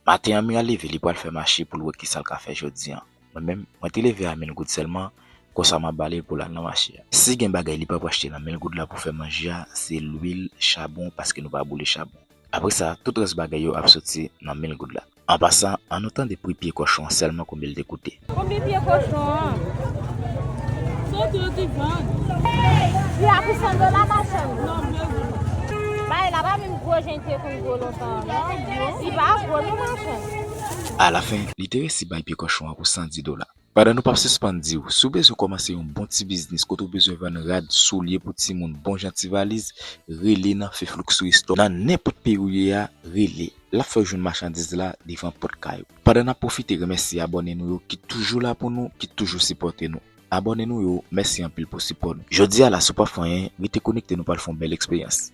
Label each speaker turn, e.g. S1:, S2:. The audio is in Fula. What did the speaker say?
S1: Matin, mi a levé, li pour faire marcher pour le qui ça le café jodi an. Moi-même, moi te levé à 1000 gouttes seulement, comme ça m'a balé pour la nan marché. Si gen bagay li pas pour acheter dans 1000 gouttes là pour faire manger, c'est l'huile, charbon parce que nous pas bouler charbon. Après ça, tout reste bagay yo a sorti dans 1000 gouttes là. En passant, en autant de prix pied cochon seulement combien il coûté.
S2: Combien pied cochon? Il a pris 100 dollars ma chambre. Non, bah, il a pas même gros gentil comme gros longtemps. Il va gros nous ma chambre.
S1: À la fin, l'intérêt si bay pied cochon pour 110 dollars. Pendant nous pas suspendre dire, si vous avez commencé un bon petit business, quand vous besoin vendre rad soulier pour petit monde, bon gentil valise, relé nan fait flux store. Dans n'importe pays où y a, relé. La fait joune marchandise là devant porte caillou. Pendant n'a profiter remercier abonnez nous qui toujours là pour nous, qui toujours supporter nous. Abonnez-nous yo, merci en pile pour support. Je dis à la super fin, restez connecté nous pour faire une belle expérience.